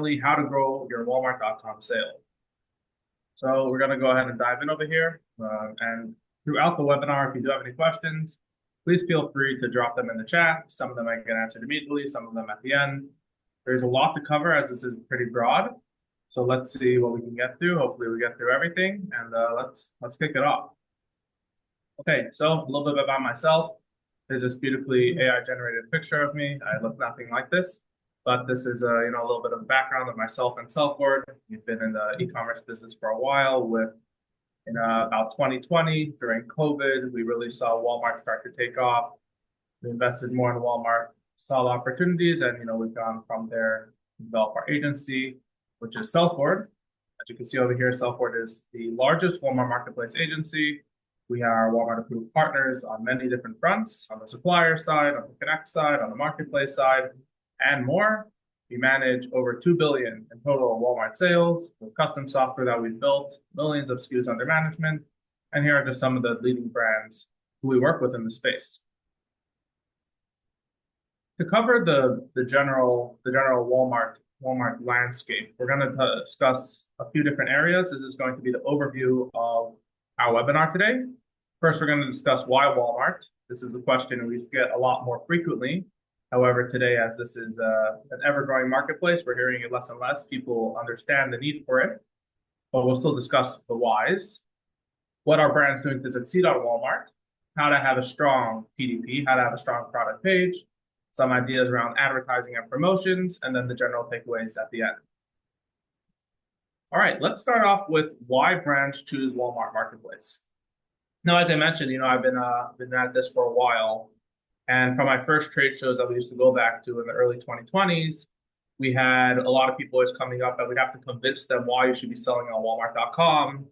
finally, how to grow your Walmart.com sale. So we're going to go ahead and dive in over here. And throughout the webinar, if you do have any questions, please feel free to drop them in the chat. Some of them I get answered immediately, some of them at the end. There's a lot to cover as this is pretty broad. So let's see what we can get through. Hopefully we get through everything, and let's kick it off. Okay, so a little bit about myself. There's this beautifully AI generated picture of me. I look nothing like this, but this is a little bit of a background of myself and Selfboard. We've been in the e-commerce business for a while. In about 2020 during COVID, we really saw Walmart start to take off. We invested more in Walmart, saw the opportunities, and we've gone from there to develop our agency, which is Selfboard. As you can see over here, Selfboard is the largest Walmart marketplace agency. We are Walmart approved partners on many different fronts, on the supplier side, on the Connect side, on the marketplace side, and more. We manage over $2 billion in total Walmart sales with custom software that we've built, millions of SKUs under management. And here are just some of the leading brands who we work with in the space. To cover the general Walmart landscape, we're going to discuss a few different areas. This is going to be the overview of our webinar today. First, we're going to discuss why Walmart. This is a question we get a lot more frequently. However, today, as this is an ever-growing marketplace, we're hearing it less and less. People understand the need for it, but we'll still discuss the whys. What are brands doing to succeed on Walmart? How to have a strong PDP, how to have a strong product page, some ideas around advertising and promotions, and then the general takeaways at the end. All right, let's start off with why brands choose Walmart Marketplace. Now, as I mentioned, I've been at this for a while, and from my first trade shows that we used to go back to in the early 2020s, we had a lot of people always coming up that we'd have to convince them why you should be selling on Walmart.com.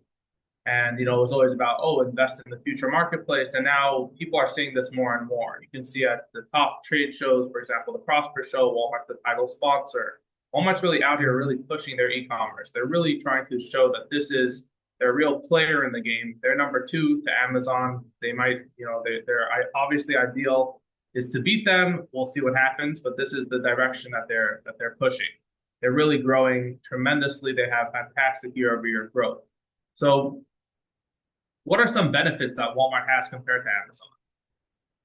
And it was always about, invest in the future marketplace. And now people are seeing this more and more. You can see at the top trade shows, for example, the Prosper Show, Walmart's the title sponsor. Walmart's really out here really pushing their e-commerce. They're really trying to show that this is their real player in the game. They're number two to Amazon. They might, they're obviously ideal is to beat them. We'll see what happens, but this is the direction that they're pushing. They're really growing tremendously. They have fantastic year-over-year growth. So what are some benefits that Walmart has compared to Amazon?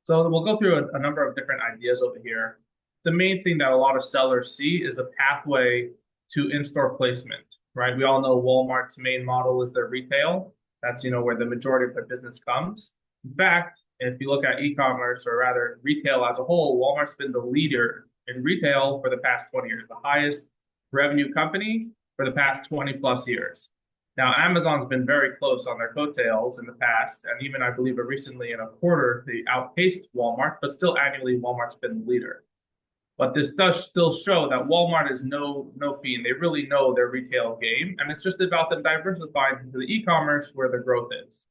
So we'll go through a number of different ideas over here. The main thing that a lot of sellers see is the pathway to in-store placement, right? We all know Walmart's main model is their retail. That's, where the majority of their business comes. In fact, if you look at e-commerce, or rather retail as a whole, Walmart's been the leader in retail for the past 20 years, the highest revenue company for the past 20 plus years. Now, Amazon's been very close on their coattails in the past, and even I believe recently in a quarter, they outpaced Walmart, but still annually, Walmart's been the leader. But this does still show that Walmart is no fiend. They really know their retail game, and it's just about them diversifying into the e-commerce where the growth is.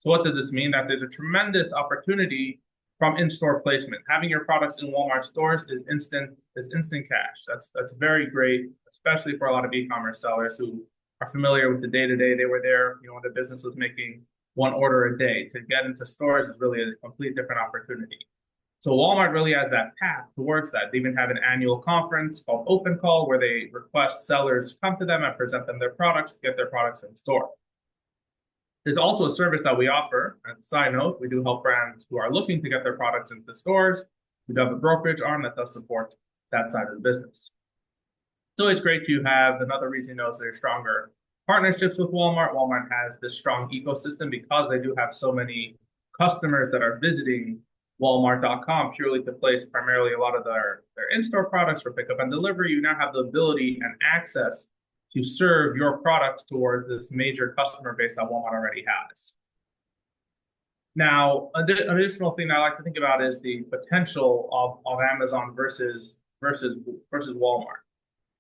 So what does this mean? That there's a tremendous opportunity from in-store placement. Having your products in Walmart stores is instant cash. That's very great, especially for a lot of e-commerce sellers who are familiar with the day-to-day. They were there, when the business was making one order a day. To get into stores is really a complete different opportunity. So Walmart really has that path towards that. They even have an annual conference called Open Call where they request sellers come to them and present them their products to get their products in store. There's also a service that we offer. As a side note, we do help brands who are looking to get their products into stores. We do have a brokerage arm that does support that side of the business. It's always great to have another reason there's stronger partnerships with Walmart. Walmart has this strong ecosystem because they do have so many customers that are visiting Walmart.com purely to place primarily a lot of their in-store products for pickup and delivery. You now have the ability and access to serve your products towards this major customer base that Walmart already has. Now, an additional thing that I like to think about is the potential of Amazon versus Walmart.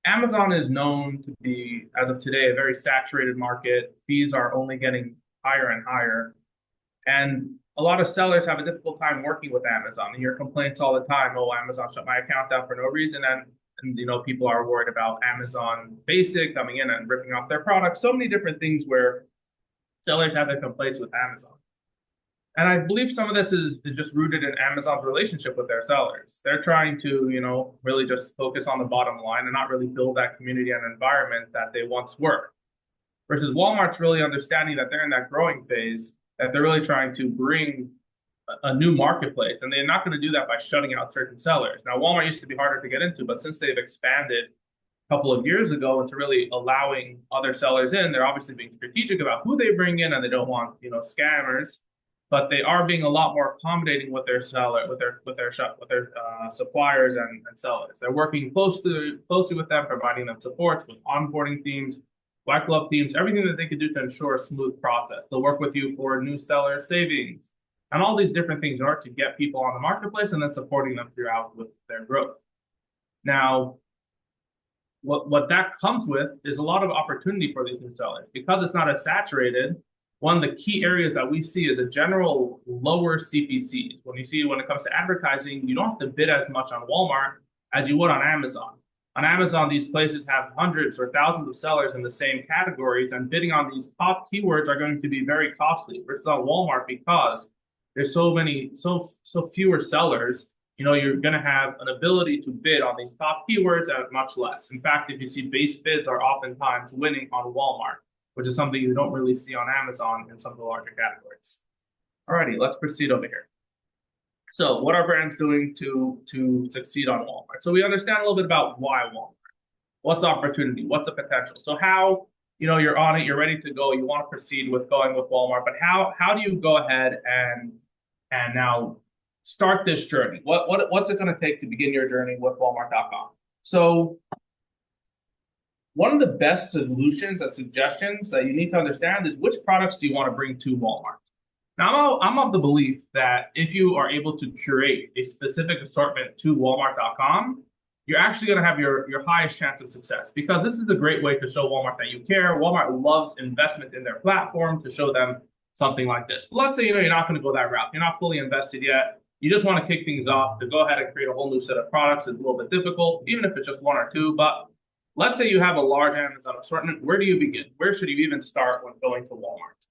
Amazon is known to be, as of today, a very saturated market. Fees are only getting higher and higher. And a lot of sellers have a difficult time working with Amazon. You hear complaints all the time, Amazon shut my account down for no reason. And people are worried about Amazon Basic coming in and ripping off their products. So many different things where sellers have their complaints with Amazon. And I believe some of this is just rooted in Amazon's relationship with their sellers. They're trying to, really just focus on the bottom line and not really build that community and environment that they once were. Versus Walmart's really understanding that they're in that growing phase, that they're really trying to bring a new marketplace. And they're not going to do that by shutting out certain sellers. Now, Walmart used to be harder to get into, but since they've expanded a couple of years ago into really allowing other sellers in, they're obviously being strategic about who they bring in and they don't want, scammers. But they are being a lot more accommodating with their seller, with their suppliers and sellers. They're working closely with them, providing them supports with onboarding teams, black glove teams, everything that they can do to ensure a smooth process. They'll work with you for new seller savings and all these different things in order to get people on the marketplace and then supporting them throughout with their growth. Now, what that comes with is a lot of opportunity for these new sellers because it's not as saturated. One of the key areas that we see is a general lower CPCs. When it comes to advertising, you don't have to bid as much on Walmart as you would on Amazon. On Amazon, these places have hundreds or thousands of sellers in the same categories, and bidding on these top keywords are going to be very costly. Versus on Walmart, because there's so fewer sellers, you're going to have an ability to bid on these top keywords at much less. In fact, if you see base bids are oftentimes winning on Walmart, which is something you don't really see on Amazon in some of the larger categories. Alrighty, let's proceed over here. So what are brands doing to succeed on Walmart? So we understand a little bit about why Walmart. What's the opportunity? What's the potential? So how, you're on it, you're ready to go, you want to proceed with going with Walmart, but how do you go ahead and now start this journey? What's it going to take to begin your journey with Walmart.com? So one of the best solutions and suggestions that you need to understand is which products do you want to bring to Walmart? Now, I'm of the belief that if you are able to curate a specific assortment to Walmart.com, you're actually going to have your highest chance of success, because this is a great way to show Walmart that you care. Walmart loves investment in their platform to show them something like this. But let's say you're not going to go that route. You're not fully invested yet. You just want to kick things off. To go ahead and create a whole new set of products is a little bit difficult, even if it's just one or two. But let's say you have a large Amazon assortment. Where do you begin? Where should you even start when going to Walmart?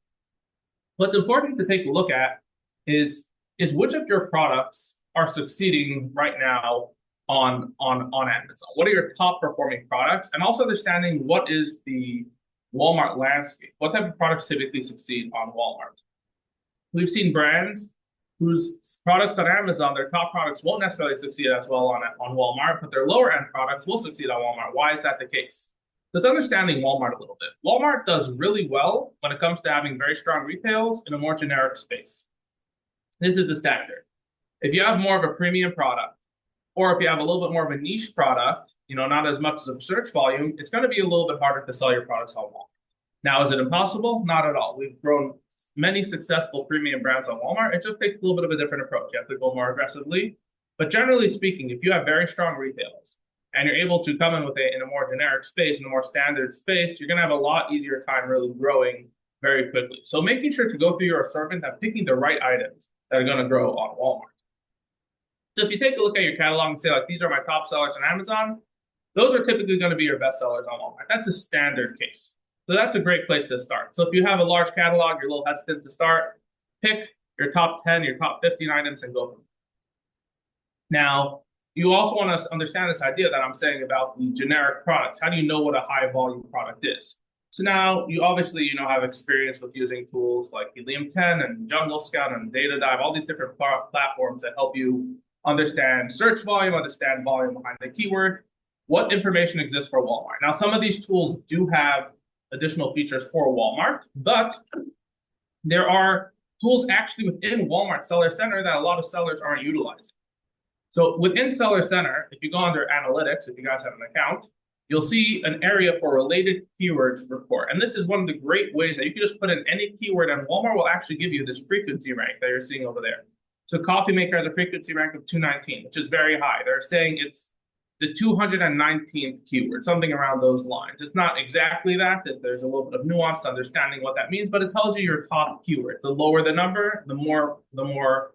What's important to take a look at is which of your products are succeeding right now on Amazon. What are your top performing products? And also understanding what is the Walmart landscape. What type of products typically succeed on Walmart? We've seen brands whose products on Amazon, their top products won't necessarily succeed as well on Walmart, but their lower end products will succeed on Walmart. Why is that the case? That's understanding Walmart a little bit. Walmart does really well when it comes to having very strong retails in a more generic space. This is the standard. If you have more of a premium product, or if you have a little bit more of a niche product, not as much as a search volume, it's going to be a little bit harder to sell your products on Walmart. Now, is it impossible? Not at all. We've grown many successful premium brands on Walmart. It just takes a little bit of a different approach. You have to go more aggressively. But generally speaking, if you have very strong retails and you're able to come in with it in a more generic space, in a more standard space, you're going to have a lot easier time really growing very quickly. So making sure to go through your assortment and picking the right items that are going to grow on Walmart. So if you take a look at your catalog and say, like, these are my top sellers on Amazon, those are typically going to be your best sellers on Walmart. That's a standard case. So that's a great place to start. So if you have a large catalog, you're a little hesitant to start, pick your top 10, your top 15 items and go from there. Now, you also want to understand this idea that I'm saying about the generic products. How do you know what a high volume product is? So now you obviously, have experience with using tools like Helium 10 and Jungle Scout and Data Dive, all these different platforms that help you understand search volume, understand volume behind the keyword, what information exists for Walmart. Now, some of these tools do have additional features for Walmart, but there are tools actually within Walmart Seller Center that a lot of sellers aren't utilizing. So within Seller Center, if you go under analytics, if you guys have an account, you'll see an area for related keywords report. And this is one of the great ways that you can just put in any keyword and Walmart will actually give you this frequency rank that you're seeing over there. So coffee maker has a frequency rank of 219, which is very high. They're saying it's the 219th keyword, something around those lines. It's not exactly that there's a little bit of nuance to understanding what that means, but it tells you your top keyword. The lower the number, the more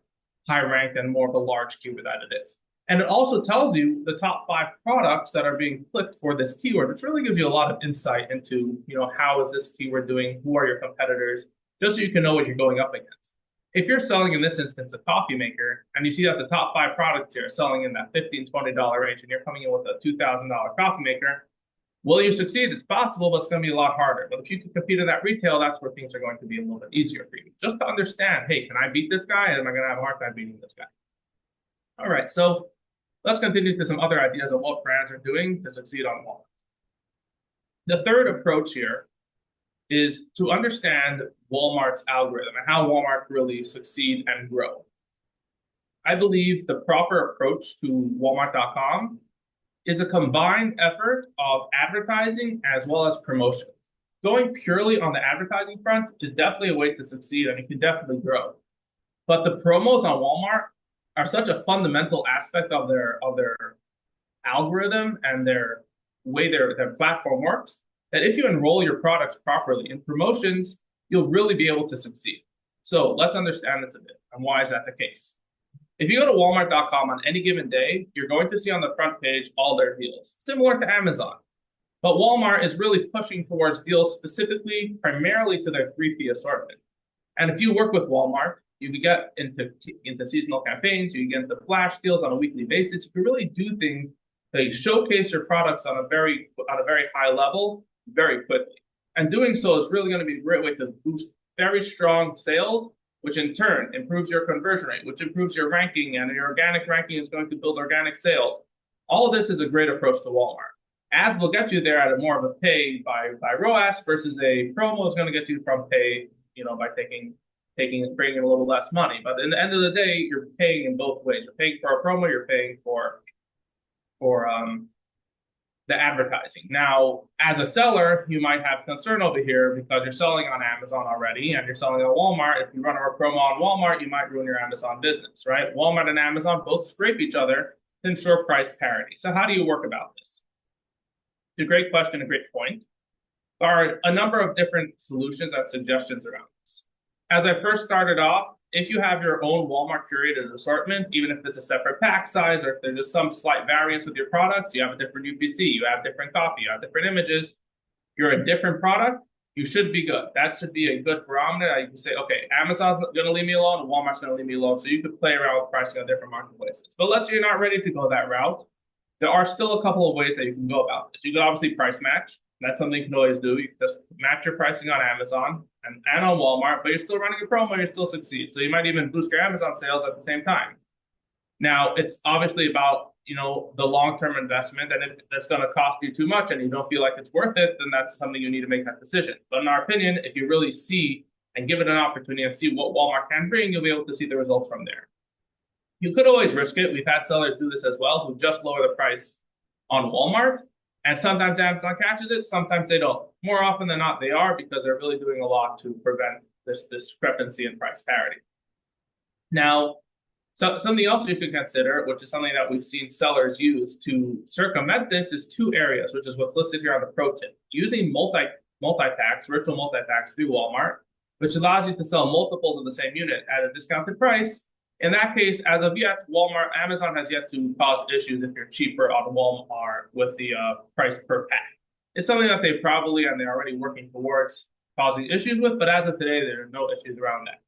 high ranked and more of a large keyword that it is. And it also tells you the top 5 products that are being clicked for this keyword, which really gives you a lot of insight into, how is this keyword doing? Who are your competitors? Just so you can know what you're going up against. If you're selling in this instance a coffee maker, and you see that the top 5 products here are selling in that $15, $20 range, and you're coming in with a $2,000 coffee maker, will you succeed? It's possible, but it's going to be a lot harder. But if you can compete in that retail, that's where things are going to be a little bit easier for you. Just to understand, hey, can I beat this guy? And am I going to have a hard time beating this guy? All right, so let's continue to some other ideas of what brands are doing to succeed on Walmart. The third approach here is to understand Walmart's algorithm and how Walmart really succeed and grow. I believe the proper approach to Walmart.com is a combined effort of advertising as well as promotion. Going purely on the advertising front is definitely a way to succeed, and you can definitely grow. But the promos on Walmart are such a fundamental aspect of their algorithm and their way their platform works that if you enroll your products properly in promotions, you'll really be able to succeed. So let's understand this a bit, and why is that the case? If you go to Walmart.com on any given day, you're going to see on the front page all their deals, similar to Amazon. But Walmart is really pushing towards deals specifically, primarily to their 3P assortment. And if you work with Walmart, you can get into seasonal campaigns, you can get into flash deals on a weekly basis. You can really do things to showcase your products on a very high level very quickly. And doing so is really going to be a great way to boost very strong sales, which in turn improves your conversion rate, which improves your ranking, and your organic ranking is going to build organic sales. All of this is a great approach to Walmart. Ads will get you there at a more of a pay by ROAS versus a promo is going to get you from pay, by bringing in a little less money. But in the end of the day, you're paying in both ways. You're paying for a promo, you're paying for the advertising. Now, as a seller, you might have concern over here because you're selling on Amazon already and you're selling on Walmart. If you run a promo on Walmart, you might ruin your Amazon business, right? Walmart and Amazon both scrape each other to ensure price parity. So how do you work about this? It's a great question, a great point. There are a number of different solutions and suggestions around this. As I first started off, if you have your own Walmart curated assortment, even if it's a separate pack size or if there's just some slight variance with your products, you have a different UPC, you have different copy, you have different images, you're a different product, you should be good. That should be a good barometer. You can say, okay, Amazon's going to leave me alone, Walmart's going to leave me alone. So you could play around with pricing on different marketplaces. But let's say you're not ready to go that route. There are still a couple of ways that you can go about this. You can obviously price match. That's something you can always do. You can just match your pricing on Amazon and on Walmart, but you're still running a promo, you still succeed. So you might even boost your Amazon sales at the same time. Now, it's obviously about, the long-term investment, and if that's going to cost you too much and you don't feel like it's worth it, then that's something you need to make that decision. But in our opinion, if you really see and give it an opportunity and see what Walmart can bring, you'll be able to see the results from there. You could always risk it. We've had sellers do this as well, who just lower the price on Walmart. And sometimes Amazon catches it, sometimes they don't. More often than not, they are, because they're really doing a lot to prevent this discrepancy in price parity. Now, something else you could consider, which is something that we've seen sellers use to circumvent this, is 2 areas, which is what's listed here on the pro tip. Using multi-packs, virtual multi-packs through Walmart, which allows you to sell multiples of the same unit at a discounted price. In that case, as of yet, Amazon has yet to cause issues if you're cheaper on Walmart with the price per pack. It's something that they're already working towards causing issues with, but as of today, there are no issues around that.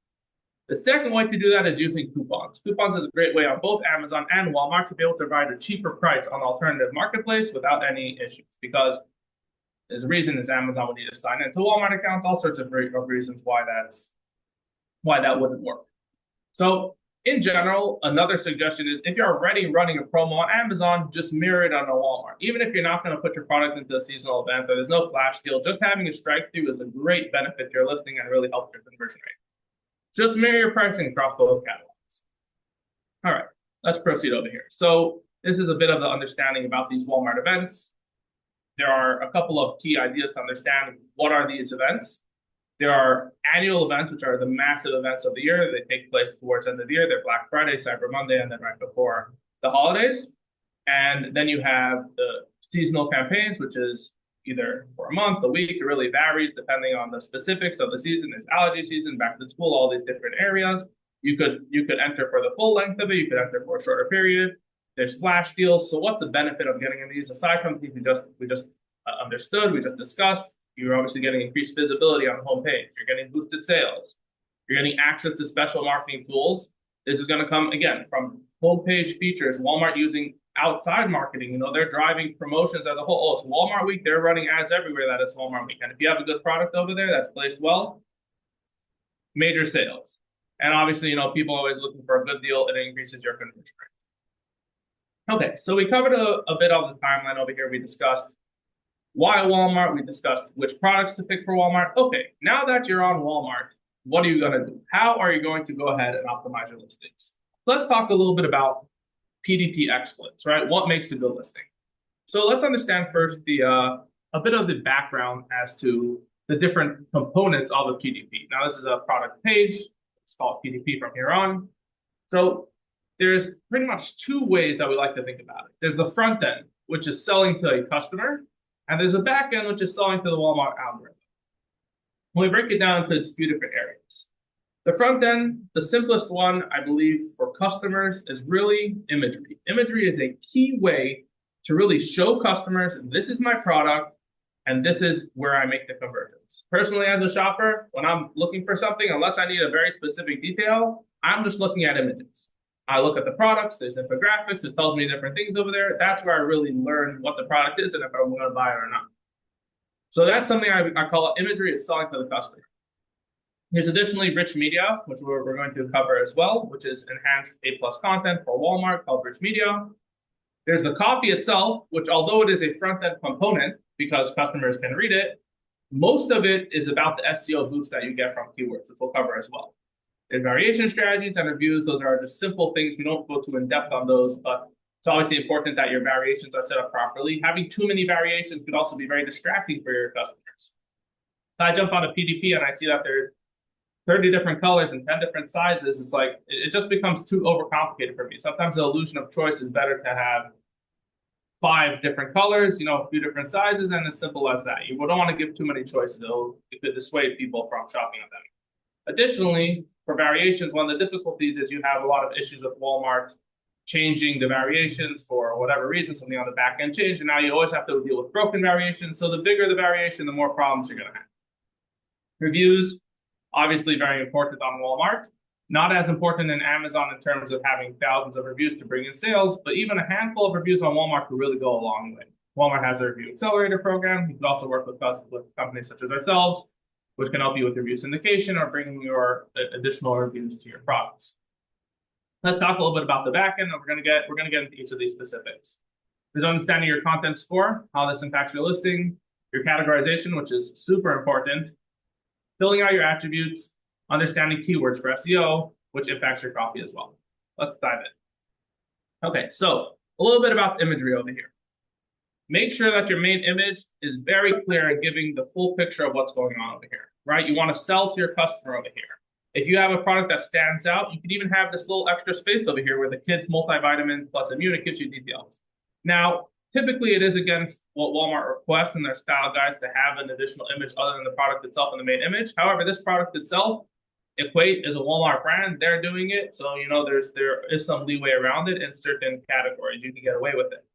The second way to do that is using coupons. Coupons is a great way on both Amazon and Walmart to be able to provide a cheaper price on alternative marketplace without any issues, because there's a reason is Amazon would need to sign into a Walmart account, all sorts of reasons why that wouldn't work. So, in general, another suggestion is if you're already running a promo on Amazon, just mirror it on a Walmart. Even if you're not going to put your product into a seasonal event or there's no flash deal, just having a strike through is a great benefit to your listing and really helps your conversion rate. Just mirror your pricing across both catalogs. All right, let's proceed over here. So this is a bit of the understanding about these Walmart events. There are a couple of key ideas to understand what are these events. There are annual events, which are the massive events of the year. They take place towards the end of the year. They're Black Friday, Cyber Monday, and then right before the holidays. And then you have the seasonal campaigns, which is either for a month, a week. It really varies depending on the specifics of the season. There's allergy season, back to school, all these different areas. You could enter for the full length of it. You could enter for a shorter period. There's flash deals. So what's the benefit of getting in these? Aside from things we just understood, we just discussed, you're obviously getting increased visibility on the homepage. You're getting boosted sales. You're getting access to special marketing tools. This is going to come, again, from homepage features, Walmart using outside marketing. They're driving promotions as a whole. Oh, it's Walmart week. They're running ads everywhere that it's Walmart week. And if you have a good product over there that's placed well, major sales. And obviously, people are always looking for a good deal. It increases your conversion rate. Okay, so we covered a bit of the timeline over here. We discussed why Walmart. We discussed which products to pick for Walmart. Okay, now that you're on Walmart, what are you going to do? How are you going to go ahead and optimize your listings? Let's talk a little bit about PDP excellence, right? What makes a good listing? So let's understand first a bit of the background as to the different components of a PDP. Now, this is a product page. It's called PDP from here on. So there's pretty much two ways that we like to think about it. There's the front end, which is selling to a customer, and there's a back end, which is selling to the Walmart algorithm. When we break it down to a few different areas. The front end, the simplest one, I believe, for customers is really imagery. Imagery is a key way to really show customers, this is my product, and this is where I make the conversions. Personally, as a shopper, when I'm looking for something, unless I need a very specific detail, I'm just looking at images. I look at the products, there's infographics, it tells me different things over there. That's where I really learn what the product is and if I'm going to buy it or not. So that's something I call imagery, is selling to the customer. There's additionally rich media, which we're going to cover as well, which is enhanced A+ content for Walmart called rich media. There's the copy itself, which although it is a front-end component because customers can read it, most of it is about the SEO boost that you get from keywords, which we'll cover as well. There's variation strategies and reviews. Those are just simple things. We don't go too in-depth on those, but it's obviously important that your variations are set up properly. Having too many variations could also be very distracting for your customers. If I jump on a PDP and I see that there's 30 different colors and 10 different sizes, it's like, it just becomes too overcomplicated for me. Sometimes the illusion of choice is better to have 5 different colors, a few different sizes, and as simple as that. You don't want to give too many choices. It could dissuade people from shopping on them. Additionally, for variations, one of the difficulties is you have a lot of issues with Walmart changing the variations for whatever reason, something on the back end changed, and now you always have to deal with broken variations. So the bigger the variation, the more problems you're going to have. Reviews, obviously very important on Walmart. Not as important in Amazon in terms of having thousands of reviews to bring in sales, but even a handful of reviews on Walmart could really go a long way. Walmart has a review accelerator program. You can also work with companies such as ourselves, which can help you with review syndication or bringing your additional reviews to your products. Let's talk a little bit about the backend, and we're going to get into each of these specifics. There's understanding your content score, how this impacts your listing, your categorization, which is super important, filling out your attributes, understanding keywords for SEO, which impacts your copy as well. Let's dive in. Okay, so a little bit about imagery over here. Make sure that your main image is very clear and giving the full picture of what's going on over here, right? You want to sell to your customer over here. If you have a product that stands out, you can even have this little extra space over here where the kids multivitamin plus immune, it gives you details. Now, typically it is against what Walmart requests in their style guides to have an additional image other than the product itself in the main image. However, this product itself, Equate is a Walmart brand, they're doing it. So, there is some leeway around it in certain categories. You can get away with it.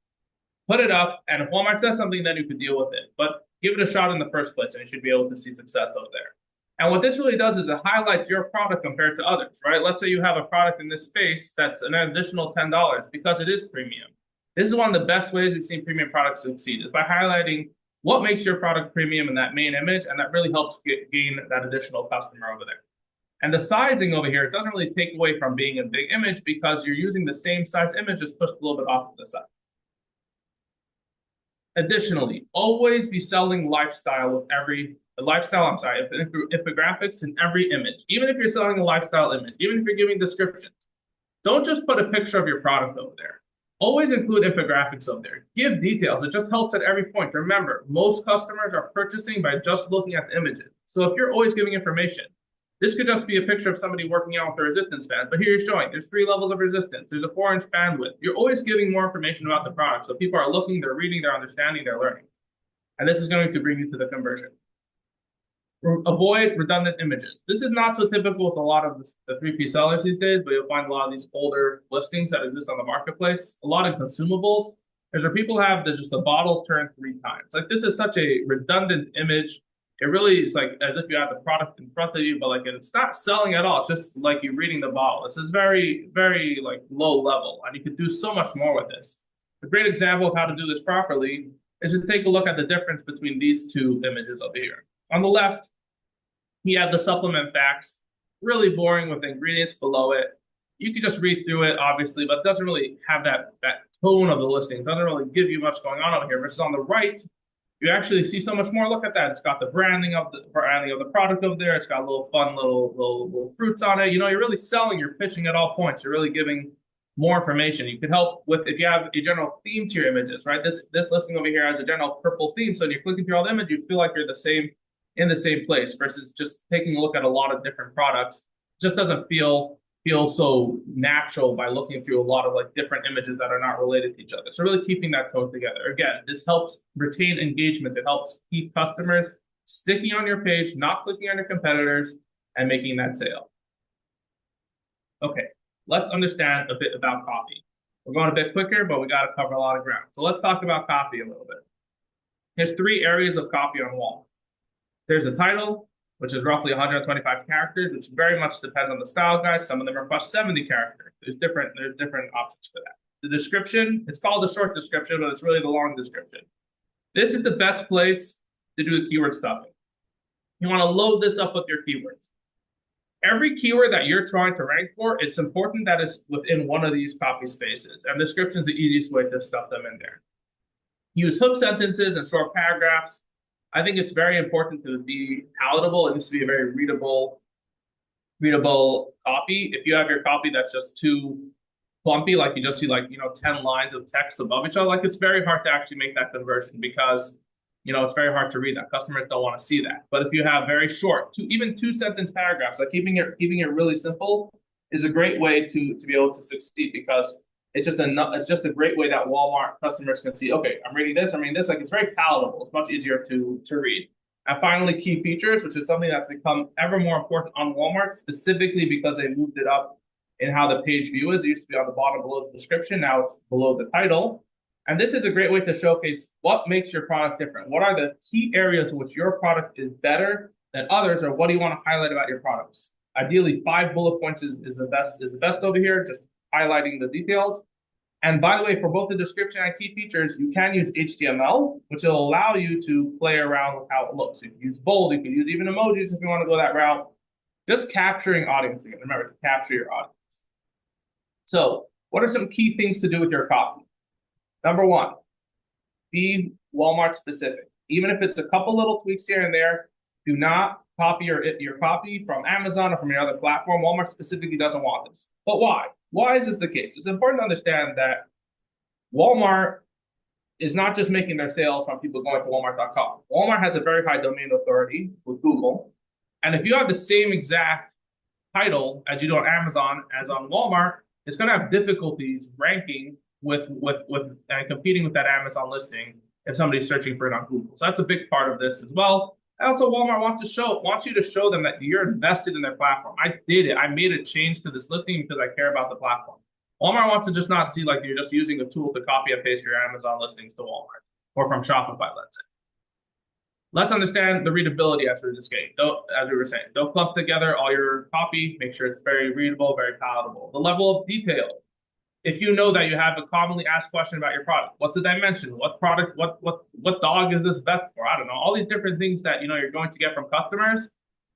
Put it up, and if Walmart says something, then you could deal with it. But give it a shot in the first place, and you should be able to see success over there. And what this really does is it highlights your product compared to others, right? Let's say you have a product in this space that's an additional $10 because it is premium. This is one of the best ways we've seen premium products succeed, is by highlighting what makes your product premium in that main image, and that really helps gain that additional customer over there. And the sizing over here doesn't really take away from being a big image because you're using the same size image, just pushed a little bit off to the side. Additionally, always be selling infographics in every image. Even if you're selling a lifestyle image, even if you're giving descriptions, don't just put a picture of your product over there. Always include infographics over there. Give details. It just helps at every point. Remember, most customers are purchasing by just looking at the images. So if you're always giving information, this could just be a picture of somebody working out with a resistance band, but here you're showing there's 3 levels of resistance. There's a 4-inch bandwidth. You're always giving more information about the product. So people are looking, they're reading, they're understanding, they're learning. And this is going to bring you to the conversion. Avoid redundant images. This is not so typical with a lot of the 3P sellers these days, but you'll find a lot of these older listings that exist on the marketplace. A lot of consumables is where people have just the bottle turned 3 times. Like, this is such a redundant image. It really is like as if you have the product in front of you, but like it's not selling at all. It's just like you reading the bottle. This is very, very like low level, and you could do so much more with this. A great example of how to do this properly is to take a look at the difference between these two images over here. On the left, you have the supplement facts, really boring with ingredients below it. You can just read through it, obviously, but it doesn't really have that tone of the listing. It doesn't really give you much going on over here. Versus on the right, you actually see so much more. Look at that. It's got the branding of the product over there. It's got little fun little fruits on it. You know, you're really selling, you're pitching at all points. You're really giving more information. You can help with if you have a general theme to your images, right? This listing over here has a general purple theme. So when you're clicking through all the images, you feel like you're the same in the same place versus just taking a look at a lot of different products. It just doesn't feel so natural by looking through a lot of like different images that are not related to each other. So really keeping that tone together. Again, this helps retain engagement. It helps keep customers sticking on your page, not clicking on your competitors, and making that sale. Okay, let's understand a bit about copy. We're going a bit quicker, but we got to cover a lot of ground. So let's talk about copy a little bit. There's 3 areas of copy on Walmart. There's a title, which is roughly 125 characters, which very much depends on the style guide. Some of them request 70 characters. There's different options for that. The description, it's called the short description, but it's really the long description. This is the best place to do the keyword stuffing. You want to load this up with your keywords. Every keyword that you're trying to rank for, it's important that it's within one of these copy spaces, and description is the easiest way to stuff them in there. Use hook sentences and short paragraphs. I think it's very important to be palatable. It needs to be a very readable copy. If you have your copy that's just too clumpy, like you just see 10 lines of text above each other, like it's very hard to actually make that conversion because it's very hard to read that. Customers don't want to see that. But if you have very short, even 2-sentence paragraphs, like keeping it really simple is a great way to be able to succeed because it's just a great way that Walmart customers can see, okay, I'm reading this. Like it's very palatable. It's much easier to read. And finally, key features, which is something that's become ever more important on Walmart, specifically because they moved it up in how the page view is. It used to be on the bottom below the description. Now it's below the title. And this is a great way to showcase what makes your product different. What are the key areas in which your product is better than others, or what do you want to highlight about your products? Ideally, 5 bullet points is the best over here. Just highlighting the details. And by the way, for both the description and key features, you can use HTML, which will allow you to play around with how it looks. You can use bold, you can use even emojis if you want to go that route. Just capturing audience again. Remember to capture your audience. So what are some key things to do with your copy? Number 1, be Walmart specific. Even if it's a couple little tweaks here and there, do not copy your copy from Amazon or from your other platform. Walmart specifically doesn't want this. But why? Why is this the case? It's important to understand that Walmart is not just making their sales from people going to Walmart.com. Walmart has a very high domain authority with Google. And if you have the same exact title as you do on Amazon as on Walmart, it's going to have difficulties ranking with and competing with that Amazon listing if somebody's searching for it on Google. So that's a big part of this as well. And also, Walmart wants you to show them that you're invested in their platform. I did it. I made a change to this listing because I care about the platform. Walmart wants to just not see like you're just using a tool to copy and paste your Amazon listings to Walmart or from Shopify, let's say. Let's understand the readability after this game. As we were saying, don't clump together all your copy. Make sure it's very readable, very palatable. The level of detail. If you know that you have a commonly asked question about your product, what's the dimension? What product, what dog is this best for? I don't know. All these different things that you're going to get from customers.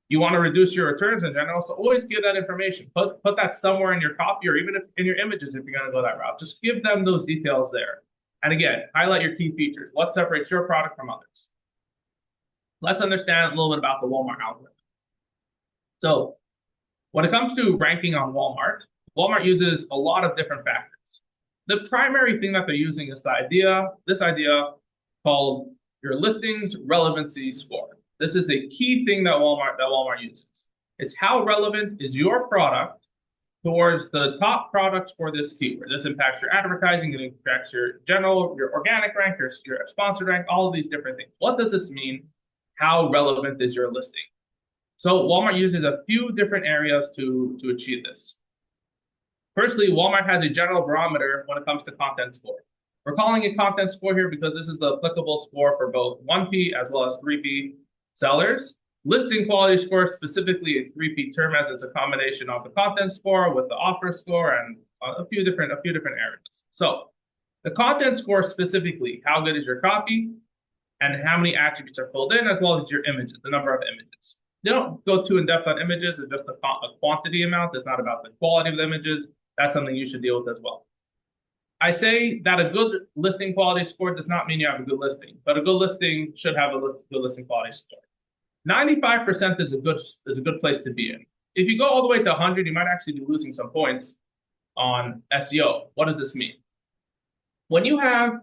You want to reduce your returns in general, so always give that information. Put that somewhere in your copy or even in your images if you're going to go that route. Just give them those details there. And again, highlight your key features. What separates your product from others? Let's understand a little bit about the Walmart algorithm. So when it comes to ranking on Walmart, Walmart uses a lot of different factors. The primary thing that they're using is this idea called your listings relevancy score. This is the key thing that Walmart uses. It's how relevant is your product towards the top products for this keyword. This impacts your advertising, it impacts your organic rank, your sponsored rank, all of these different things. What does this mean? How relevant is your listing? So Walmart uses a few different areas to achieve this. Firstly, Walmart has a general barometer when it comes to content score. We're calling it content score here because this is the applicable score for both 1P as well as 3P. Sellers, listing quality score, specifically a three-peat term, as it's a combination of the content score with the offer score and a few different areas. So the content score specifically, how good is your copy and how many attributes are filled in, as well as your images, the number of images. They don't go too in-depth on images. It's just a quantity amount. It's not about the quality of the images. That's something you should deal with as well. I say that a good listing quality score does not mean you have a good listing, but a good listing should have a good listing quality score. 95% is a good place to be in. If you go all the way to 100, you might actually be losing some points on SEO. What does this mean? When you have,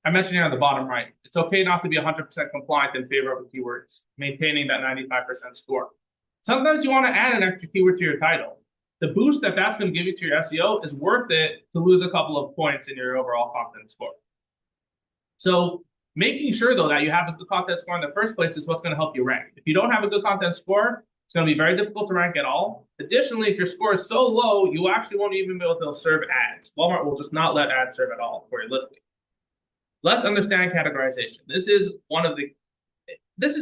I mentioned here on the bottom right, it's okay not to be 100% compliant in favor of the keywords, maintaining that 95% score. Sometimes you want to add an extra keyword to your title. The boost that that's going to give you to your SEO is worth it to lose a couple of points in your overall content score. So making sure, though, that you have a good content score in the first place is what's going to help you rank. If you don't have a good content score, it's going to be very difficult to rank at all. Additionally, if your score is so low, you actually won't even be able to serve ads. Walmart will just not let ads serve at all for your listing. Let's understand categorization. This is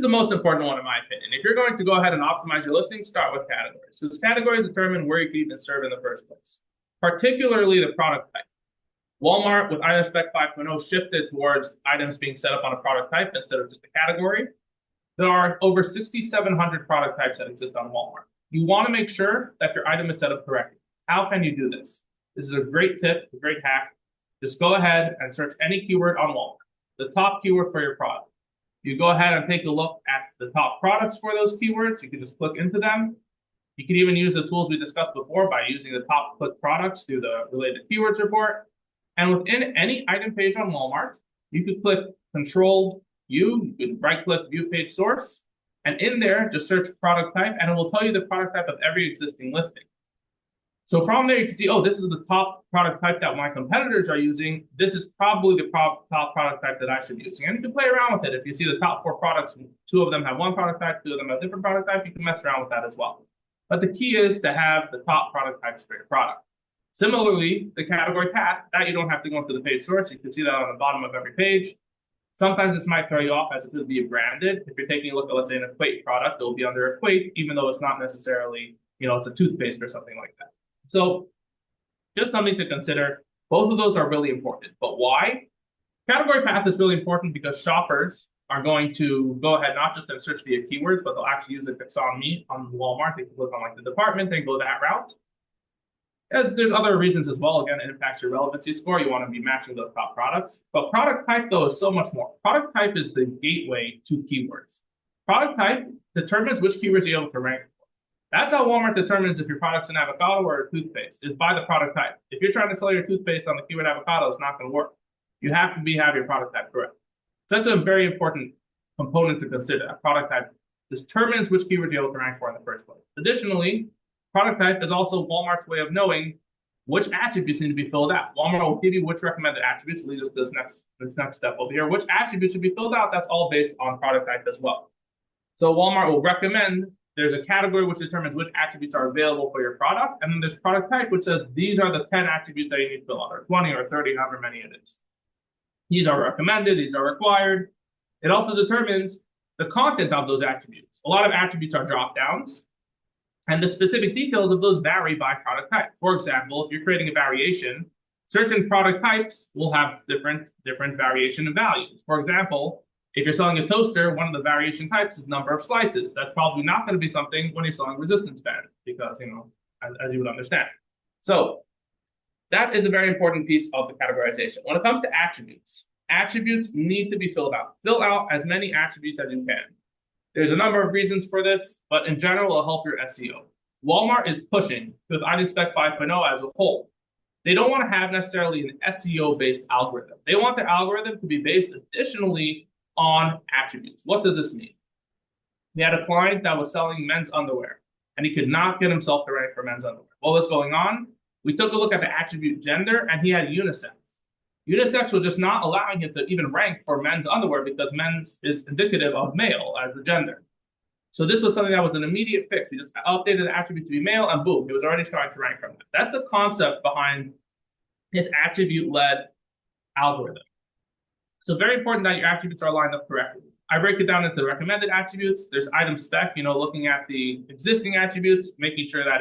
the most important one in my opinion. If you're going to go ahead and optimize your listing, start with categories. Because categories determine where you can even serve in the first place, particularly the product type. Walmart with Item Spec 5.0 shifted towards items being set up on a product type instead of just a category. There are over 6,700 product types that exist on Walmart. You want to make sure that your item is set up correctly. How can you do this? This is a great tip, a great hack. Just go ahead and search any keyword on Walmart, the top keyword for your product. You go ahead and take a look at the top products for those keywords. You can just click into them. You can even use the tools we discussed before by using the top click products through the related keywords report. And within any item page on Walmart, you could click Control U, you could right-click View Page Source, and in there, just search product type, and it will tell you the product type of every existing listing. So from there, you can see, oh, this is the top product type that my competitors are using. This is probably the top product type that I should be using. And you can play around with it. If you see the top 4 products, 2 of them have one product type, 2 of them have a different product type, you can mess around with that as well. But the key is to have the top product types for your product. Similarly, the category path, that you don't have to go into the page source. You can see that on the bottom of every page. Sometimes this might throw you off as it could be branded. If you're taking a look at, let's say, an Equate product, it will be under Equate, even though it's not necessarily, it's a toothpaste or something like that. So just something to consider. Both of those are really important. But why? Category path is really important because shoppers are going to go ahead not just and search via keywords, but they'll actually use it on me on Walmart. They can click on like the department and go that route. There's other reasons as well. Again, it impacts your relevancy score. You want to be matching those top products. But product type, though, is so much more. Product type is the gateway to keywords. Product type determines which keywords you're able to rank for. That's how Walmart determines if your product's an avocado or a toothpaste, is by the product type. If you're trying to sell your toothpaste on the keyword avocado, it's not going to work. You have to have your product type correct. So that's a very important component to consider. Product type determines which keywords you're able to rank for in the first place. Additionally, product type is also Walmart's way of knowing which attributes need to be filled out. Walmart will give you which recommended attributes, leads us to this next step over here. Which attributes should be filled out, that's all based on product type as well. So Walmart will recommend, there's a category which determines which attributes are available for your product, and then there's product type, which says these are the 10 attributes that you need to fill out, or 20 or 30, however many it is. These are recommended, these are required. It also determines the content of those attributes. A lot of attributes are drop-downs, and the specific details of those vary by product type. For example, if you're creating a variation, certain product types will have different variation in values. For example, if you're selling a toaster, one of the variation types is number of slices. That's probably not going to be something when you're selling resistance band, because, as you would understand. So that is a very important piece of the categorization. When it comes to attributes need to be filled out. Fill out as many attributes as you can. There's a number of reasons for this, but in general, it'll help your SEO. Walmart is pushing with Item Spec 5.0 as a whole. They don't want to have necessarily an SEO-based algorithm. They want the algorithm to be based additionally on attributes. What does this mean? We had a client that was selling men's underwear, and he could not get himself to rank for men's underwear. What was going on? We took a look at the attribute gender, and he had unisex. Unisex was just not allowing him to even rank for men's underwear because men's is indicative of male as the gender. So this was something that was an immediate fix. He just updated the attribute to be male, and boom, he was already starting to rank from that. That's the concept behind his attribute-led algorithm. So very important that your attributes are lined up correctly. I break it down into recommended attributes. There's item spec, looking at the existing attributes, making sure that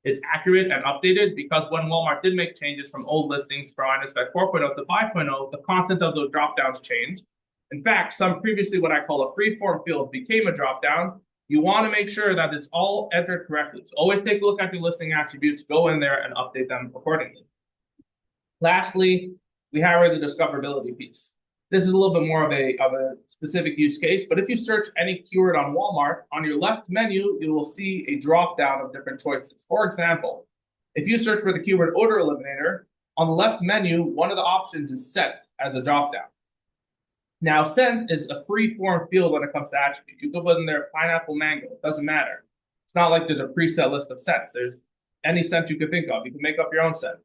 it's accurate and updated, because when Walmart did make changes from old listings from item spec 4.0 to 5.0, the content of those dropdowns changed. In fact, some previously what I call a free-form field became a dropdown. You want to make sure that it's all entered correctly. So always take a look at your listing attributes, go in there and update them accordingly. Lastly, we have the discoverability piece. This is a little bit more of a specific use case, but if you search any keyword on Walmart, on your left menu, you will see a drop down of different choices. For example, if you search for the keyword odor eliminator, on the left menu, one of the options is scent as a drop down. Now, scent is a free form field when it comes to attribute. You can put in there pineapple, mango, it doesn't matter. It's not like there's a preset list of scents. There's any scent you could think of. You can make up your own scent.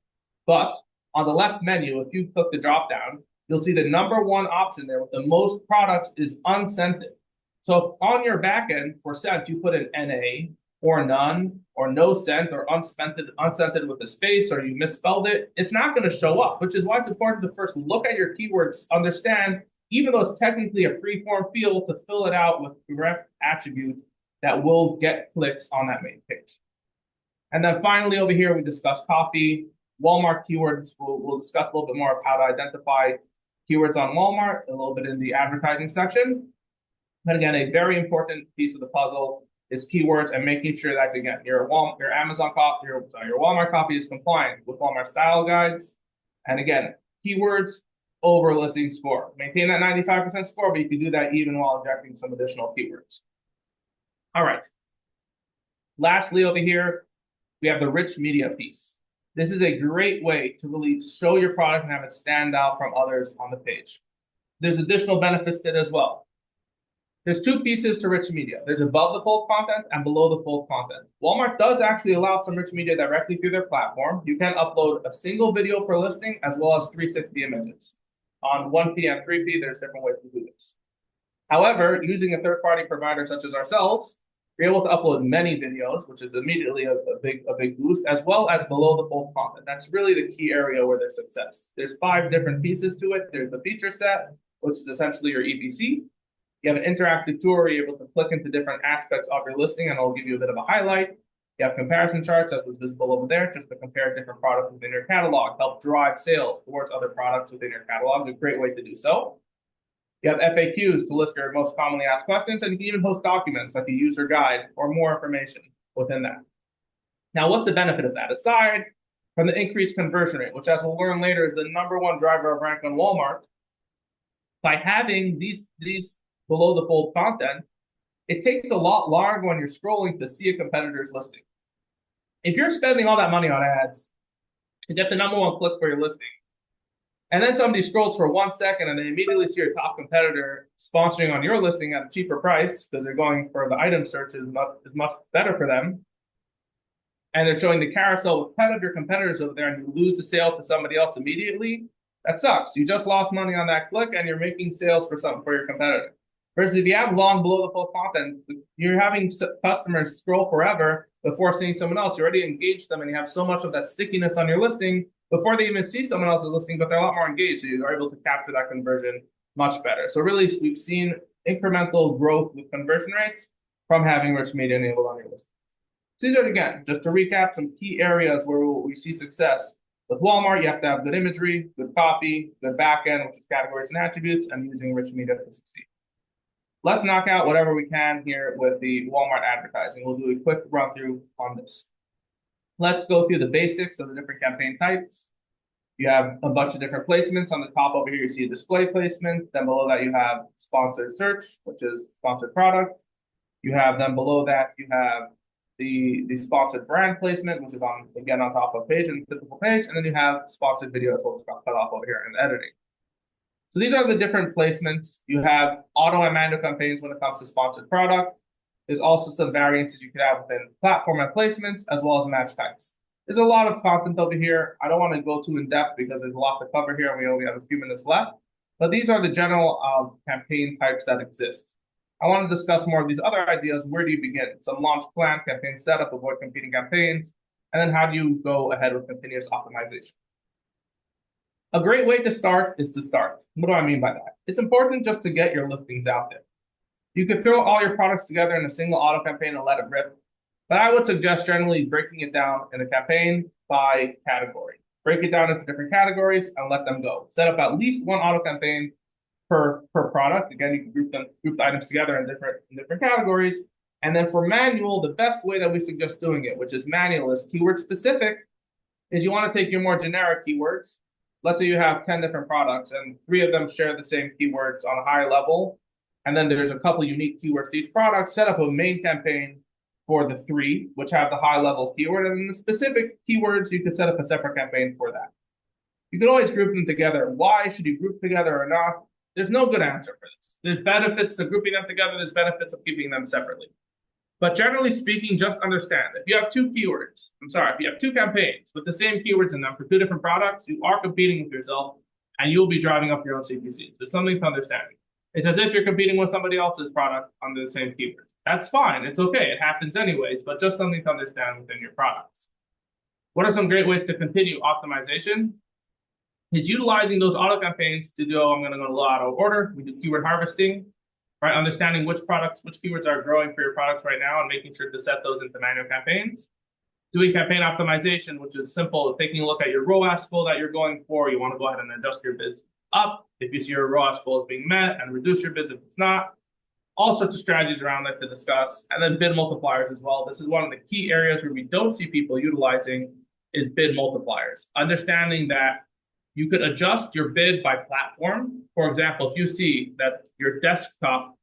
But on the left menu, if you click the drop down, you'll see the number one option there with the most products is unscented. So if on your backend for scent, you put in NA or none or no scent or unscented with a space, or you misspelled it, it's not going to show up, which is why it's important to first look at your keywords, understand, even though it's technically a free form field, to fill it out with correct attribute that will get clicks on that main page. And then finally over here, we discuss copy. Walmart keywords, we'll discuss a little bit more of how to identify keywords on Walmart, a little bit in the advertising section. But again, a very important piece of the puzzle is keywords and making sure that, again, your Amazon copy, your Walmart copy is compliant with Walmart style guides. And again, keywords over listing score. Maintain that 95% score, but you can do that even while injecting some additional keywords. All right. Lastly, over here, we have the rich media piece. This is a great way to really show your product and have it stand out from others on the page. There's additional benefits to it as well. There's two pieces to rich media. There's above the fold content and below the fold content. Walmart does actually allow some rich media directly through their platform. You can upload a single video per listing as well as 360 images. On 1P and 3P, there's different ways to do this. However, using a third-party provider such as ourselves, you're able to upload many videos, which is immediately a big boost, as well as below the fold content. That's really the key area where there's success. There's 5 different pieces to it. There's the feature set, which is essentially your EPC. You have an interactive tool where you're able to click into different aspects of your listing, and it'll give you a bit of a highlight. You have comparison charts, as was visible over there, just to compare different products within your catalog, help drive sales towards other products within your catalog. A great way to do so. You have FAQs to list your most commonly asked questions, and you can even host documents like a user guide or more information within that. Now, what's the benefit of that? Aside from the increased conversion rate, which, as we'll learn later, is the #1 driver of rank on Walmart, by having these below the fold content, it takes a lot longer when you're scrolling to see a competitor's listing. If you're spending all that money on ads to get the #1 click for your listing, and then somebody scrolls for 1 second and they immediately see your top competitor sponsoring on your listing at a cheaper price because they're going for the item search is much better for them, and they're showing the carousel with competitors over there, and you lose the sale to somebody else immediately, that sucks. You just lost money on that click and you're making sales for something for your competitor. Versus if you have long below the fold content, you're having customers scroll forever before seeing someone else. You already engaged them and you have so much of that stickiness on your listing before they even see someone else's listing, but they're a lot more engaged. So you are able to capture that conversion much better. So really, we've seen incremental growth with conversion rates from having rich media enabled on your listing. So these are, again, just to recap, some key areas where we see success. With Walmart, you have to have good imagery, good copy, good backend, which is categories and attributes, and using rich media to succeed. Let's knock out whatever we can here with the Walmart advertising. We'll do a quick run through on this. Let's go through the basics of the different campaign types. You have a bunch of different placements. On the top over here, you see a display placement. Then below that, you have sponsored search, which is sponsored product. You have then below that, you have the sponsored brand placement, which is on top of page and typical page. And then you have sponsored video, that's what just got cut off over here in the editing. So these are the different placements. You have auto and manual campaigns when it comes to sponsored product. There's also some variances you could have within platform and placements, as well as match types. There's a lot of content over here. I don't want to go too in depth because there's a lot to cover here and we only have a few minutes left. But these are the general campaign types that exist. I want to discuss more of these other ideas. Where do you begin? Some launch plan, campaign setup, avoid competing campaigns, and then how do you go ahead with continuous optimization? A great way to start is to start. What do I mean by that? It's important just to get your listings out there. You could throw all your products together in a single auto campaign and let it rip. But I would suggest generally breaking it down in a campaign by category. Break it down into different categories and let them go. Set up at least one auto campaign per product. Again, you can group the items together in different categories. And then for manual, the best way that we suggest doing it, which is manual, is keyword specific, is you want to take your more generic keywords. Let's say you have 10 different products and 3 of them share the same keywords on a high level. And then there's a couple unique keywords to each product. Set up a main campaign for the 3, which have the high level keyword. And the specific keywords, you could set up a separate campaign for that. You could always group them together. Why should you group together or not? There's no good answer for this. There's benefits to grouping them together. There's benefits of keeping them separately. But generally speaking, just understand if you have 2 keywords, if you have 2 campaigns with the same keywords in them for 2 different products, you are competing with yourself and you'll be driving up your own CPC. There's something to understand. It's as if you're competing with somebody else's product under the same keywords. That's fine. It's okay. It happens anyways, but just something to understand within your products. What are some great ways to continue optimization? Is utilizing those auto campaigns to do, I'm going to go low auto order. We do keyword harvesting, right? Understanding which keywords are growing for your products right now and making sure to set those into manual campaigns. Doing campaign optimization, which is simple, taking a look at your ROAS goal that you're going for. You want to go ahead and adjust your bids up if you see your ROAS goal is being met and reduce your bids if it's not. All sorts of strategies around that to discuss. And then bid multipliers as well. This is one of the key areas where we don't see people utilizing is bid multipliers. Understanding that you could adjust your bid by platform. For example, if you see that your desktop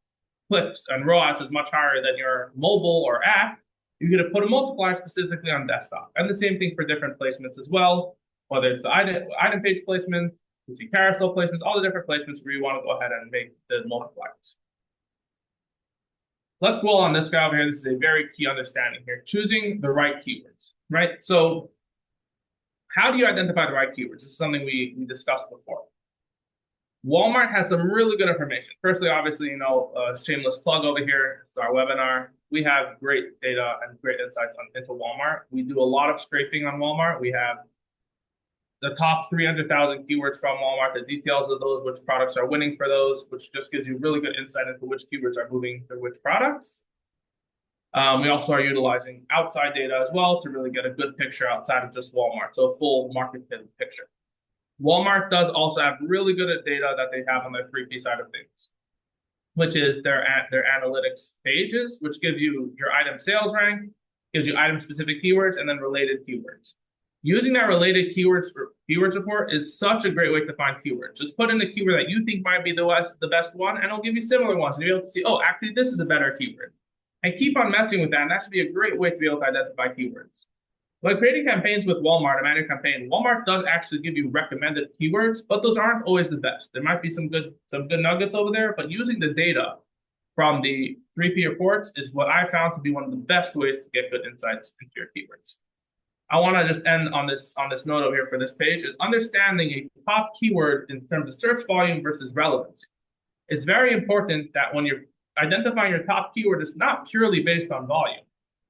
clicks and ROAS is much higher than your mobile or app, you're going to put a multiplier specifically on desktop. And the same thing for different placements as well, whether it's the item page placement, you see carousel placements, all the different placements where you want to go ahead and make the multipliers. Let's dwell on this guy over here. This is a very key understanding here. Choosing the right keywords, right? So how do you identify the right keywords? This is something we discussed before. Walmart has some really good information. Firstly, obviously, shameless plug over here. It's our webinar. We have great data and great insights into Walmart. We do a lot of scraping on Walmart. We have the top 300,000 keywords from Walmart, the details of those, which products are winning for those, which just gives you really good insight into which keywords are moving for which products. We also are utilizing outside data as well to really get a good picture outside of just Walmart, so a full market picture. Walmart does also have really good data that they have on their 3P side of things, which is their analytics pages, which gives you your item sales rank, gives you item-specific keywords, and then related keywords. Using that related keywords report is such a great way to find keywords. Just put in the keyword that you think might be the best one, and it'll give you similar ones. And you'll be able to see, oh, actually, this is a better keyword. And keep on messing with that, and that should be a great way to be able to identify keywords. When creating campaigns with Walmart, a manual campaign, Walmart does actually give you recommended keywords, but those aren't always the best. There might be some good nuggets over there, but using the data from the 3P reports is what I found to be one of the best ways to get good insights into your keywords. I want to just end on this note over here for this page is understanding a top keyword in terms of search volume versus relevancy. It's very important that when you're identifying your top keyword, it's not purely based on volume,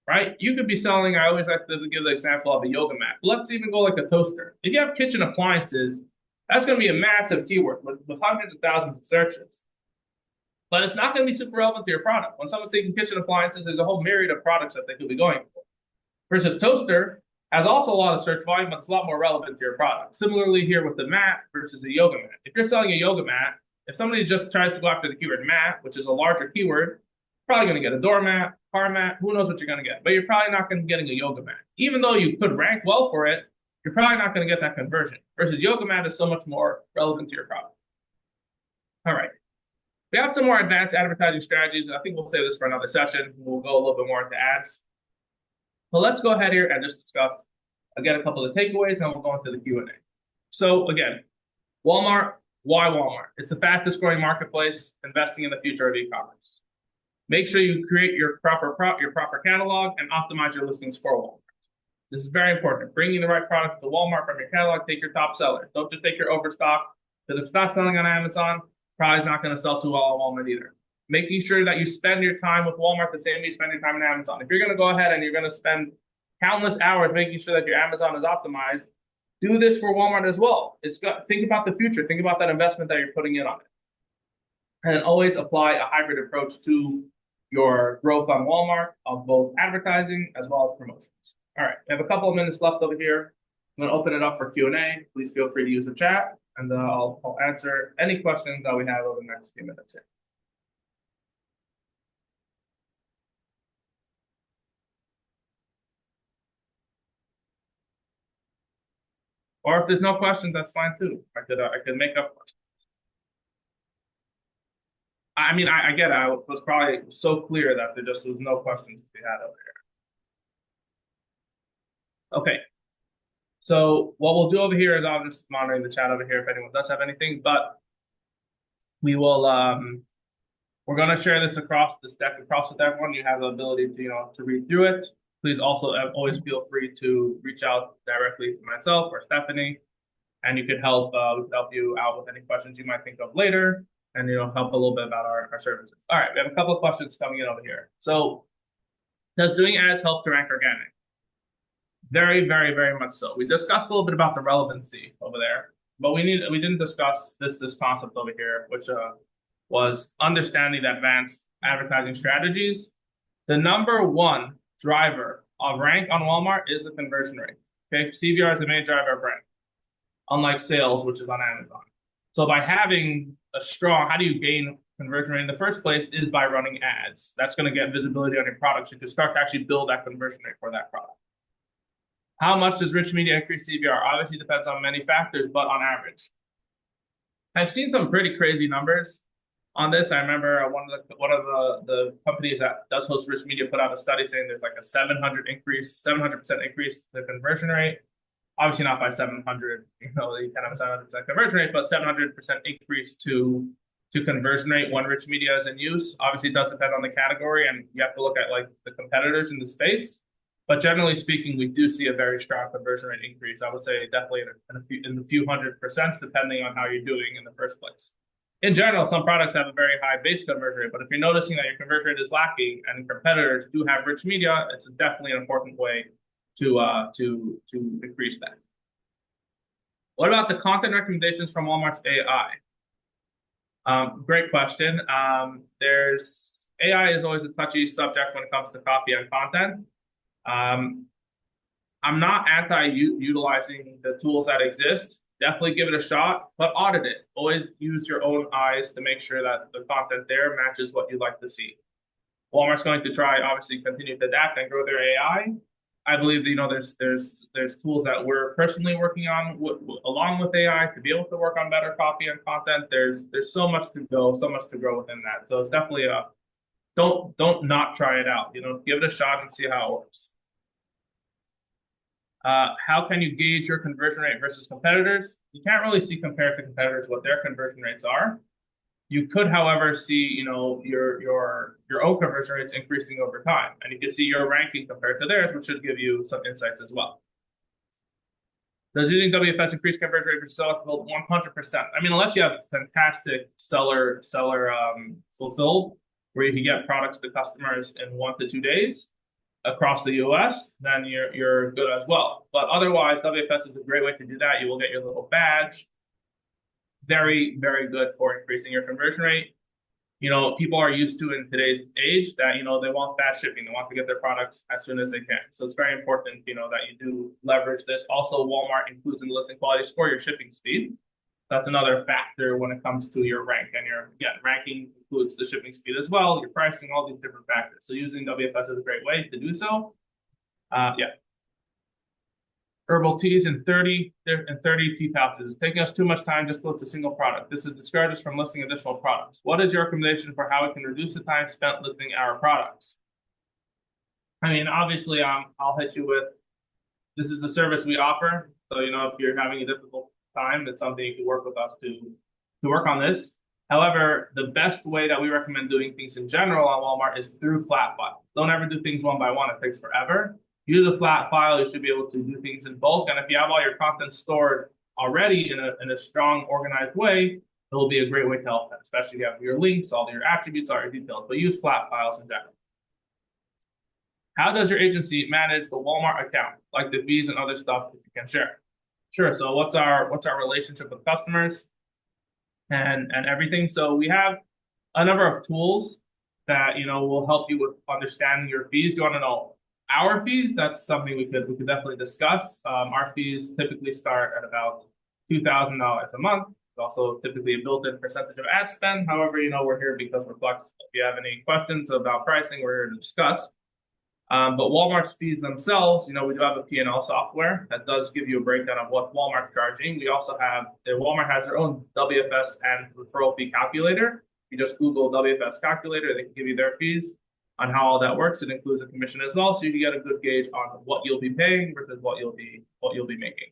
right? You could be selling, I always like to give the example of a yoga mat. Let's even go like a toaster. If you have kitchen appliances, that's going to be a massive keyword with hundreds of thousands of searches. But it's not going to be super relevant to your product. When someone's thinking kitchen appliances, there's a whole myriad of products that they could be going for. Versus toaster has also a lot of search volume, but it's a lot more relevant to your product. Similarly here with the mat versus a yoga mat. If you're selling a yoga mat, if somebody just tries to go after the keyword mat, which is a larger keyword, probably going to get a doormat, car mat, who knows what you're going to get. But you're probably not going to be getting a yoga mat. Even though you could rank well for it, you're probably not going to get that conversion. Versus yoga mat is so much more relevant to your product. All right. We have some more advanced advertising strategies. I think we'll save this for another session. We'll go a little bit more into ads. But let's go ahead here and just discuss, again, a couple of the takeaways, and we'll go into the Q&A. So again, Walmart, why Walmart? It's the fastest growing marketplace, investing in the future of e-commerce. Make sure you create your proper catalog and optimize your listings for Walmart. This is very important. Bringing the right products to Walmart from your catalog, take your top sellers. Don't just take your overstock, because if it's not selling on Amazon, probably not going to sell too well on Walmart either. Making sure that you spend your time with Walmart the same way you spend your time on Amazon. If you're going to go ahead and you're going to spend countless hours making sure that your Amazon is optimized, Do this for Walmart as well. Think about the future. Think about that investment that you're putting in on it. And then always apply a hybrid approach to your growth on Walmart of both advertising as well as promotions. All right, we have a couple of minutes left over here. I'm going to open it up for Q&A. Please feel free to use the chat, and I'll answer any questions that we have over the next few minutes here. Or if there's no questions, that's fine too. I could make up questions. I mean, I get it. I was probably so clear that there just was no questions to be had over here. Okay. So what we'll do over here is I'll just monitoring the chat over here if anyone does have anything, but we will we're gonna share this across this deck across with everyone. You have the ability to to read through it. Please also always feel free to reach out directly to myself or Stephanie, and you could help we could help you out with any questions you might think of later, and help a little bit about our services. All right, we have a couple of questions coming in over here. So, does doing ads help to rank organic? Very, very, very much so. We discussed a little bit about the relevancy over there, but we didn't discuss this concept over here, which was understanding the advanced advertising strategies. The number one driver of rank on Walmart is the conversion rate. Okay, CVR is the main driver of rank, unlike sales, which is on Amazon. So by having a strong, how do you gain conversion rate in the first place is by running ads. That's going to get visibility on your products. You can start to actually build that conversion rate for that product. How much does rich media increase CVR? Obviously depends on many factors, but on average. I've seen some pretty crazy numbers on this. I remember one of the companies that does host rich media put out a study saying there's like a 700% increase to conversion rate. Obviously not by 700, you can have a 700% conversion rate, but 700% increase to conversion rate when rich media is in use. Obviously it does depend on the category, and you have to look at like the competitors in the space. But generally speaking, we do see a very strong conversion rate increase. I would say definitely in the few hundred percents, depending on how you're doing in the first place. In general, some products have a very high base conversion rate, but if you're noticing that your conversion rate is lacking and competitors do have rich media, it's definitely an important way to increase that. What about the content recommendations from Walmart's AI? Great question. There's AI is always a touchy subject when it comes to copy and content. I'm not anti-utilizing the tools that exist. Definitely give it a shot, but audit it. Always use your own eyes to make sure that the content there matches what you'd like to see. Walmart's going to try, obviously, continue to adapt and grow their AI. I believe there's tools that we're personally working on along with AI to be able to work on better copy and content. There's so much to go, so much to grow within that. So it's definitely don't not try it out. Give it a shot and see how it works. How can you gauge your conversion rate versus competitors? You can't really see compared to competitors what their conversion rates are. You could, however, see your own conversion rates increasing over time, and you can see your ranking compared to theirs, which should give you some insights as well. Does using WFS increase conversion rate versus seller fulfilled? 100%. I mean, unless you have fantastic seller fulfilled, where you can get products to customers in 1 to 2 days across the US, then you're good as well. But otherwise, WFS is a great way to do that. You will get your little badge. Very, very good for increasing your conversion rate. People are used to in today's age that, they want fast shipping. They want to get their products as soon as they can. So it's very important, that you do leverage this. Also, Walmart includes in the listing quality score your shipping speed. That's another factor when it comes to your rank. And ranking includes the shipping speed as well, your pricing, all these different factors. So using WFS is a great way to do so. Yeah. Herbal teas in 30 tea pouches. It's taking us too much time just to list a single product. This is discouraged us from listing additional products. What is your recommendation for how we can reduce the time spent listing our products? I mean, obviously, I'll hit you with, this is the service we offer. So, if you're having a difficult time, it's something you can work with us to work on this. However, the best way that we recommend doing things in general on Walmart is through flat files. Don't ever do things one by one. It takes forever. Use a flat file. You should be able to do things in bulk. And if you have all your content stored already in a strong, organized way, it will be a great way to help them, especially if you have your links, all your attributes, all your details. But use flat files in general. How does your agency manage the Walmart account, like the fees and other stuff, if you can share? Sure. So what's our relationship with customers and everything? So we have a number of tools that will help you with understanding your fees. Do you want to know our fees? That's something we could definitely discuss. Our fees typically start at about $2,000 a month. It's also typically a built-in percentage of ad spend. However, we're here because we're flexible. If you have any questions about pricing, we're here to discuss. But Walmart's fees themselves, we do have a P&L software that does give you a breakdown of what Walmart's charging. We also have, Walmart has their own WFS and referral fee calculator. You just Google WFS calculator, they can give you their fees on how all that works. It includes a commission as well, so you can get a good gauge on what you'll be paying versus what you'll be making.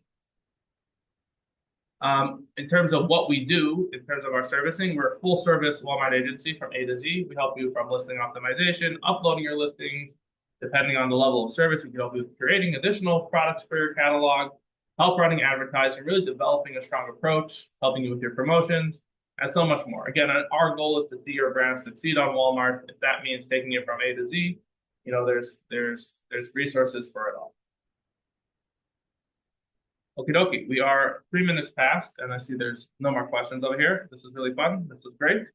In terms of what we do, in terms of our servicing, we're a full service Walmart agency from A to Z. We help you from listing optimization, uploading your listings. Depending on the level of service, we can help you with creating additional products for your catalog, help running advertising, really developing a strong approach, helping you with your promotions, and so much more. Again, our goal is to see your brand succeed on Walmart. If that means taking it from A to Z, there's resources for it all. Okie dokie, we are 3 minutes past, and I see there's no more questions over here. This was really fun. This was great.